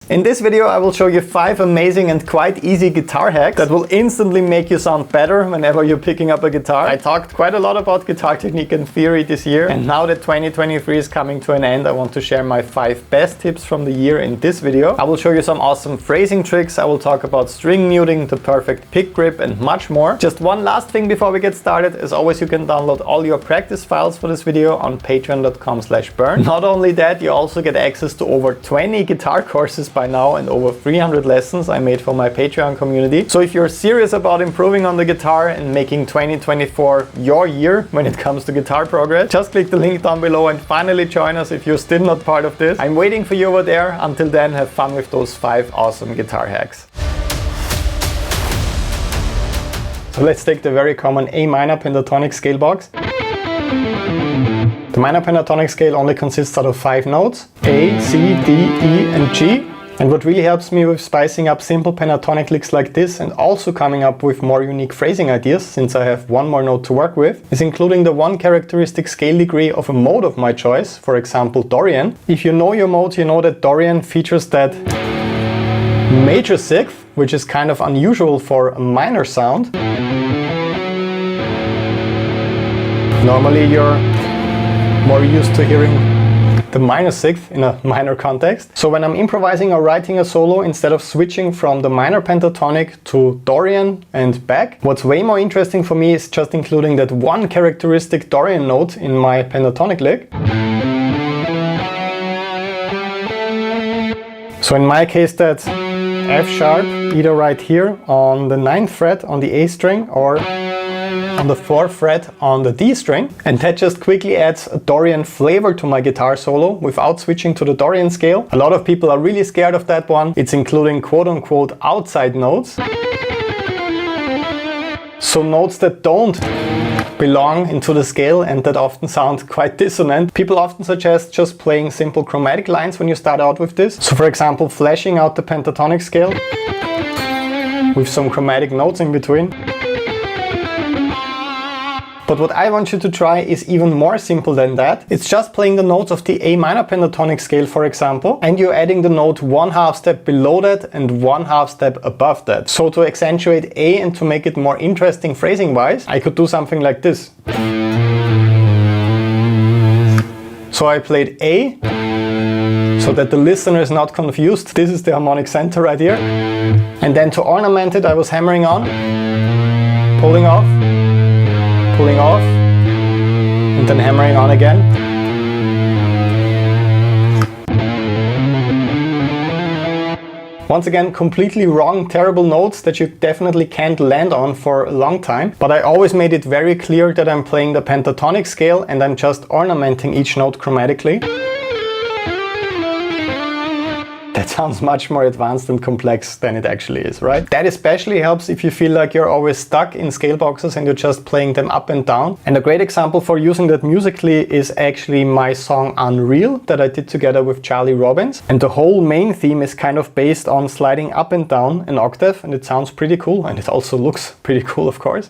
In this video I will show you 5 amazing and quite easy guitar hacks that will instantly make you sound better whenever you're picking up a guitar. I talked quite a lot about guitar technique and theory this year, and now that 2023 is coming to an end, I want to share my 5 best tips from the year in this video. I will show you some awesome phrasing tricks, I will talk about string muting, the perfect pick grip and much more. Just one last thing before we get started. As always, you can download all your practice files for this video on patreon.com/burn. Not only that, you also get access to over 20 guitar courses by now and over 300 lessons I made for my Patreon community. So if you're serious about improving on the guitar and making 2024 your year when it comes to guitar progress, just click the link down below and finally join us if you're still not part of this. I'm waiting for you over there. Until then, have fun with those 5 awesome guitar hacks. So let's take the very common A minor pentatonic scale box. The minor pentatonic scale only consists out of 5 notes: A, C, D, E and G. And what really helps me with spicing up simple pentatonic licks like this and also coming up with more unique phrasing ideas, since I have one more note to work with, is including the one characteristic scale degree of a mode of my choice, for example Dorian. If you know your modes, you know that Dorian features that major sixth, which is kind of unusual for a minor sound. Normally you're more used to hearing the minor sixth in a minor context. So when I'm improvising or writing a solo, instead of switching from the minor pentatonic to Dorian and back, what's way more interesting for me is just including that one characteristic Dorian note in my pentatonic lick. So in my case that's F sharp, either right here on the 9th fret on the A string or on the 4th fret on the D string, and that just quickly adds a Dorian flavor to my guitar solo without switching to the Dorian scale. A lot of people are really scared of that one. It's including quote-unquote outside notes. So notes that don't belong into the scale and that often sound quite dissonant. People often suggest just playing simple chromatic lines when you start out with this. So for example, flashing out the pentatonic scale with some chromatic notes in between. But what I want you to try is even more simple than that. It's just playing the notes of the A minor pentatonic scale, for example, and you're adding the note 1/2 step below that and 1/2 step above that. So to accentuate A and to make it more interesting phrasing wise, I could do something like this. So I played A, so that the listener is not confused. This is the harmonic center right here. And then to ornament it, I was hammering on, pulling off, pulling off, and then hammering on again. Once again, completely wrong, terrible notes that you definitely can't land on for a long time, but I always made it very clear that I'm playing the pentatonic scale and I'm just ornamenting each note chromatically. That sounds much more advanced and complex than it actually is, right? That especially helps if you feel like you're always stuck in scale boxes and you're just playing them up and down. And a great example for using that musically is actually my song Unreal that I did together with Charlie Robbins. And the whole main theme is kind of based on sliding up and down an octave, and it sounds pretty cool, and it also looks pretty cool, of course.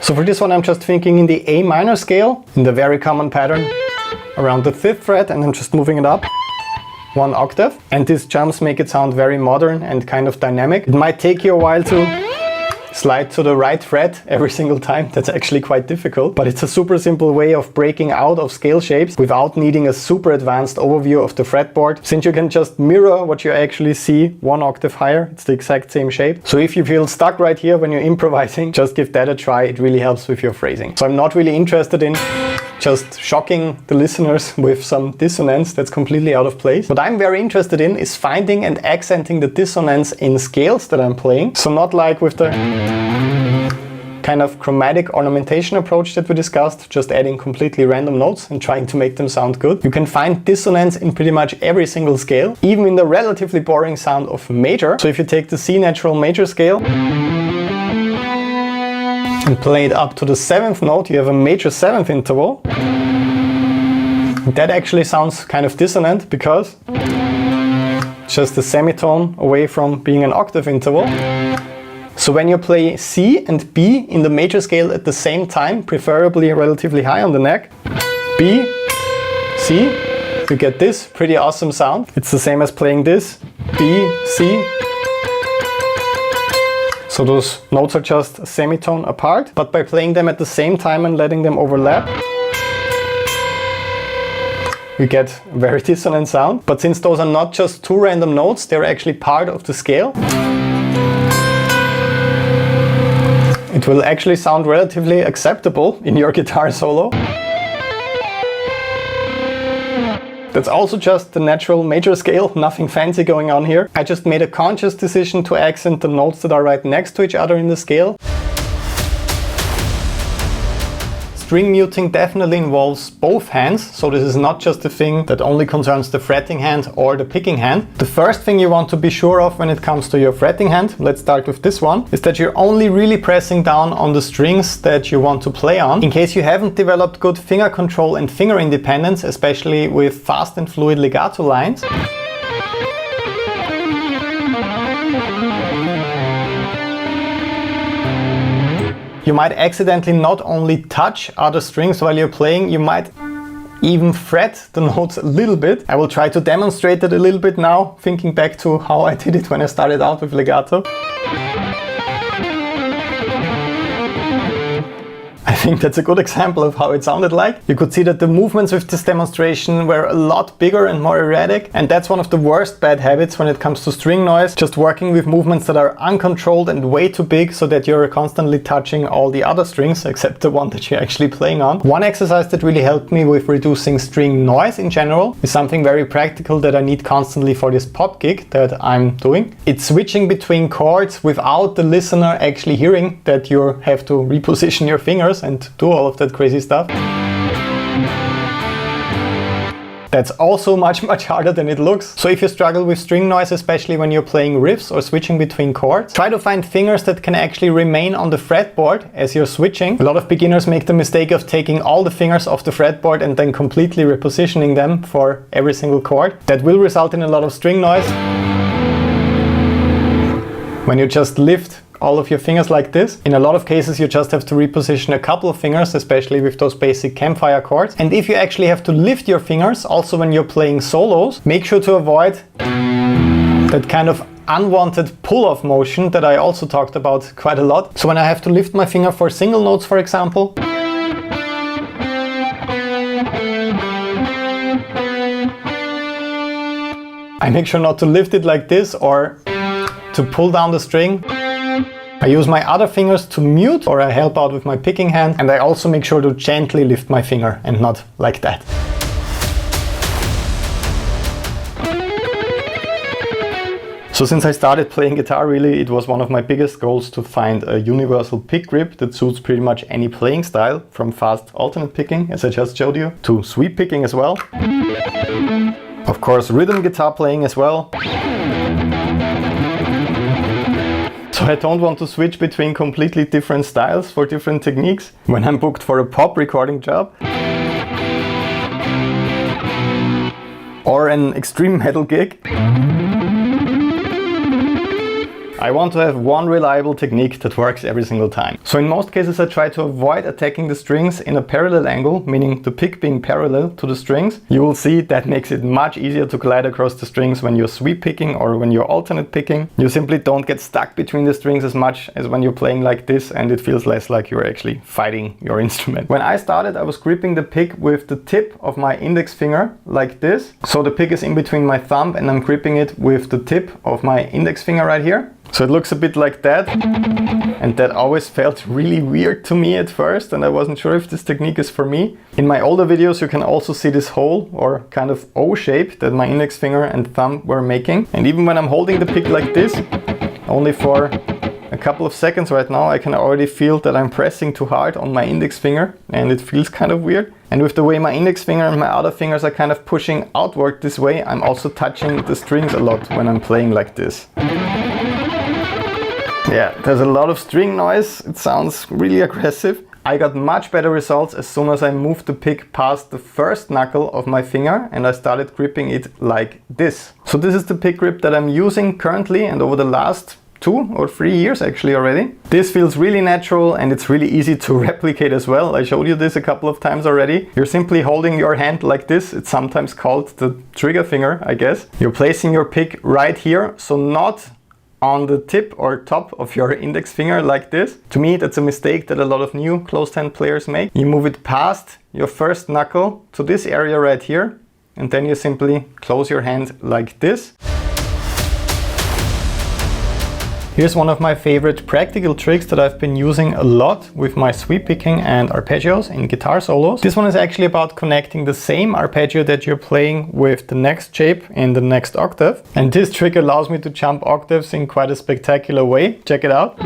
So for this one, I'm just thinking in the A minor scale, in the very common pattern, around the 5th fret, and I'm just moving it up 1 octave. And these jumps make it sound very modern and kind of dynamic. It might take you a while to slide to the right fret every single time. That's actually quite difficult, but it's a super simple way of breaking out of scale shapes without needing a super advanced overview of the fretboard, since you can just mirror what you actually see 1 octave higher. It's the exact same shape. So if you feel stuck right here when you're improvising, just give that a try. It really helps with your phrasing. So I'm not really interested in just shocking the listeners with some dissonance that's completely out of place. What I'm very interested in is finding and accenting the dissonance in scales that I'm playing. So not like with the kind of chromatic ornamentation approach that we discussed, just adding completely random notes and trying to make them sound good. You can find dissonance in pretty much every single scale, even in the relatively boring sound of major. So if you take the C natural major scale and play it up to the 7th note, you have a major 7th interval. That actually sounds kind of dissonant because it's just a semitone away from being an octave interval. So when you play C and B in the major scale at the same time, preferably relatively high on the neck, B, C, you get this pretty awesome sound. It's the same as playing this, B, C. So those notes are just a semitone apart, but by playing them at the same time and letting them overlap, you get a very dissonant sound. But since those are not just two random notes, they're actually part of the scale, it will actually sound relatively acceptable in your guitar solo. That's also just the natural major scale, nothing fancy going on here. I just made a conscious decision to accent the notes that are right next to each other in the scale. String muting definitely involves both hands, so this is not just a thing that only concerns the fretting hand or the picking hand. The first thing you want to be sure of when it comes to your fretting hand, let's start with this one, is that you're only really pressing down on the strings that you want to play on. In case you haven't developed good finger control and finger independence, especially with fast and fluid legato lines, you might accidentally not only touch other strings while you're playing, you might even fret the notes a little bit. I will try to demonstrate that a little bit now, thinking back to how I did it when I started out with legato. I think that's a good example of how it sounded like. You could see that the movements with this demonstration were a lot bigger and more erratic, and that's one of the worst bad habits when it comes to string noise, just working with movements that are uncontrolled and way too big so that you're constantly touching all the other strings except the one that you're actually playing on. One exercise that really helped me with reducing string noise in general is something very practical that I need constantly for this pop gig that I'm doing. It's switching between chords without the listener actually hearing that you have to reposition your fingers and do all of that crazy stuff. That's also much harder than it looks. So if you struggle with string noise, especially when you're playing riffs or switching between chords, try to find fingers that can actually remain on the fretboard as you're switching. A lot of beginners make the mistake of taking all the fingers off the fretboard and then completely repositioning them for every single chord. That will result in a lot of string noise. When you just lift all of your fingers like this. In a lot of cases you just have to reposition a couple of fingers, especially with those basic campfire chords. And if you actually have to lift your fingers, also when you're playing solos, make sure to avoid that kind of unwanted pull-off motion that I also talked about quite a lot. So when I have to lift my finger for single notes, for example, I make sure not to lift it like this or to pull down the string. I use my other fingers to mute, or I help out with my picking hand, and I also make sure to gently lift my finger and not like that. So since I started playing guitar, really, it was one of my biggest goals to find a universal pick grip that suits pretty much any playing style, from fast alternate picking, as I just showed you, to sweep picking as well. Of course, rhythm guitar playing as well. So I don't want to switch between completely different styles for different techniques when I'm booked for a pop recording job or an extreme metal gig. I want to have one reliable technique that works every single time. So in most cases I try to avoid attacking the strings in a parallel angle, meaning the pick being parallel to the strings. You will see that makes it much easier to glide across the strings when you're sweep picking or when you're alternate picking. You simply don't get stuck between the strings as much as when you're playing like this, and it feels less like you're actually fighting your instrument. When I started, I was gripping the pick with the tip of my index finger like this. So the pick is in between my thumb and I'm gripping it with the tip of my index finger right here. So it looks a bit like that, and that always felt really weird to me at first, and I wasn't sure if this technique is for me. In my older videos you can also see this hole or kind of O shape that my index finger and thumb were making. And even when I'm holding the pick like this, only for a couple of seconds right now, I can already feel that I'm pressing too hard on my index finger, and it feels kind of weird. And with the way my index finger and my other fingers are kind of pushing outward this way, I'm also touching the strings a lot when I'm playing like this. Yeah, there's a lot of string noise, it sounds really aggressive. I got much better results as soon as I moved the pick past the first knuckle of my finger and I started gripping it like this. So this is the pick grip that I'm using currently, and over the last 2 or 3 years actually already. This feels really natural and it's really easy to replicate as well. I showed you this a couple of times already. You're simply holding your hand like this. It's sometimes called the trigger finger, I guess. You're placing your pick right here, so not on the tip or top of your index finger like this. To me, that's a mistake that a lot of new closed hand players make. You move it past your first knuckle to this area right here, and then you simply close your hand like this. Here's one of my favorite practical tricks that I've been using a lot with my sweep picking and arpeggios in guitar solos. This one is actually about connecting the same arpeggio that you're playing with the next shape in the next octave. And this trick allows me to jump octaves in quite a spectacular way. Check it out.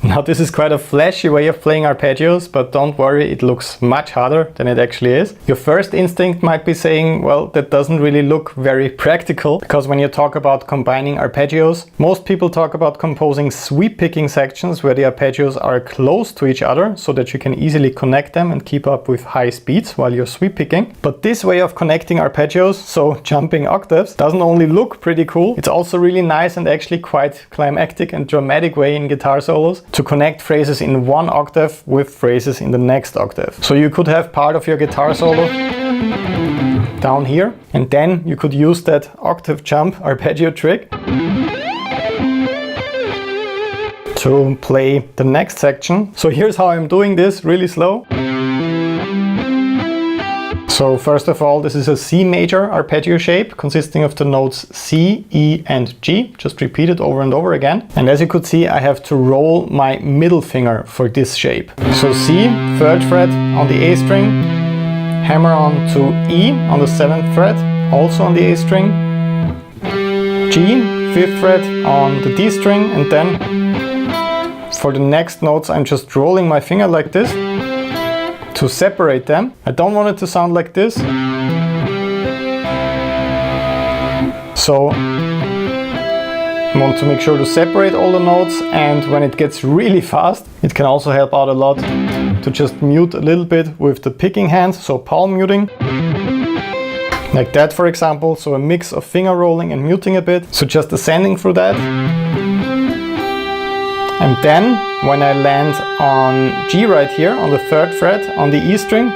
Now this is quite a flashy way of playing arpeggios, but don't worry, it looks much harder than it actually is. Your first instinct might be saying, well, that doesn't really look very practical, because when you talk about combining arpeggios, most people talk about composing sweep picking sections where the arpeggios are close to each other so that you can easily connect them and keep up with high speeds while you're sweep picking. But this way of connecting arpeggios, so jumping octaves, doesn't only look pretty cool, it's also really nice and actually quite climactic and dramatic way in guitar solos to connect phrases in one octave with phrases in the next octave. So you could have part of your guitar solo down here, and then you could use that octave jump arpeggio trick to play the next section. So here's how I'm doing this really slow. So first of all, this is a C major arpeggio shape consisting of the notes C, E and G. Just repeat it over and over again. And as you could see, I have to roll my middle finger for this shape. So C, 3rd fret on the A string, hammer on to E on the 7th fret, also on the A string, G, 5th fret on the D string, and then for the next notes I'm just rolling my finger like this to separate them. I don't want it to sound like this. So I want to make sure to separate all the notes, and when it gets really fast, it can also help out a lot to just mute a little bit with the picking hand, so palm muting. Like that, for example, so a mix of finger rolling and muting a bit. So just ascending through that. And then, when I land on G right here, on the 3rd fret, on the E string,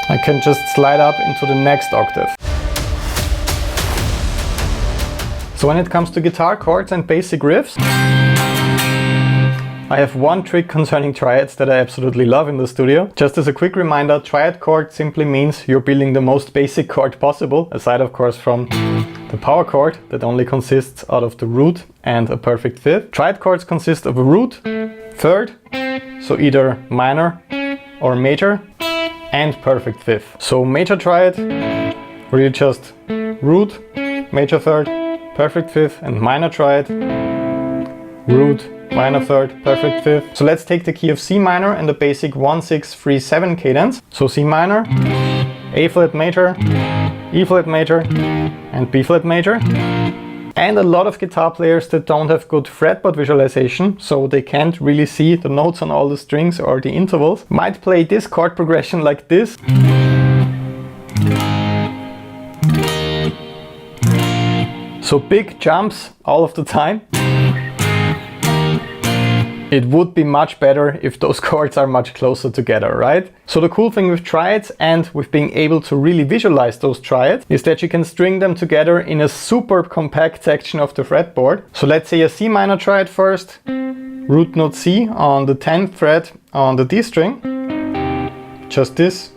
I can just slide up into the next octave. So when it comes to guitar chords and basic riffs, I have one trick concerning triads that I absolutely love in the studio. Just as a quick reminder, triad chord simply means you're building the most basic chord possible, aside of course from the power chord that only consists out of the root and a perfect fifth. Triad chords consist of a root, 3rd, so either minor or major, and perfect fifth. So major triad, really just root, major 3rd, perfect fifth, and minor triad, root, minor 3rd, perfect fifth. So let's take the key of C minor and the basic 1-6-3-7 cadence. So C minor, A flat major, E flat major, and B flat major. And a lot of guitar players that don't have good fretboard visualization, so they can't really see the notes on all the strings or the intervals, might play this chord progression like this. So big jumps all of the time. It would be much better if those chords are much closer together, right? So the cool thing with triads and with being able to really visualize those triads is that you can string them together in a super compact section of the fretboard. So let's say a C minor triad first, root note C on the 10th fret on the D string. Just this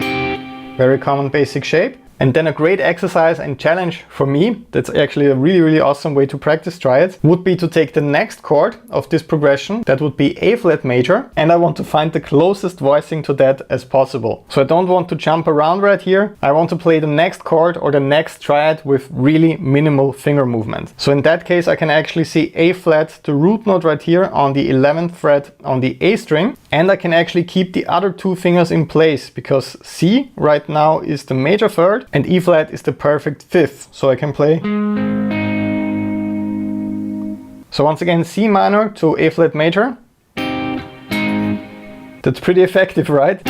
very common basic shape. And then a great exercise and challenge for me, that's actually a really awesome way to practice triads, would be to take the next chord of this progression, that would be A flat major, and I want to find the closest voicing to that as possible. So I don't want to jump around right here, I want to play the next chord or the next triad with really minimal finger movement. So in that case I can actually see A flat, the root note right here on the 11th fret on the A string, and I can actually keep the other two fingers in place because C right now is the major 3rd, and E flat is the perfect 5th, so I can play. So once again, C minor to A flat major. That's pretty effective, right?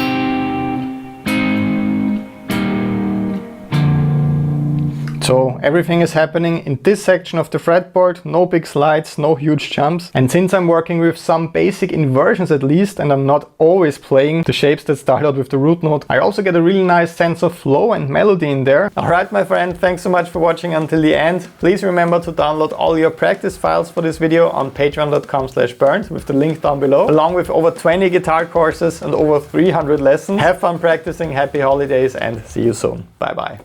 So everything is happening in this section of the fretboard, no big slides, no huge jumps. And since I'm working with some basic inversions at least, and I'm not always playing the shapes that start out with the root note, I also get a really nice sense of flow and melody in there. Alright my friend, thanks so much for watching until the end. Please remember to download all your practice files for this video on patreon.com/bernd with the link down below, along with over 20 guitar courses and over 300 lessons. Have fun practicing, happy holidays, and see you soon. Bye bye.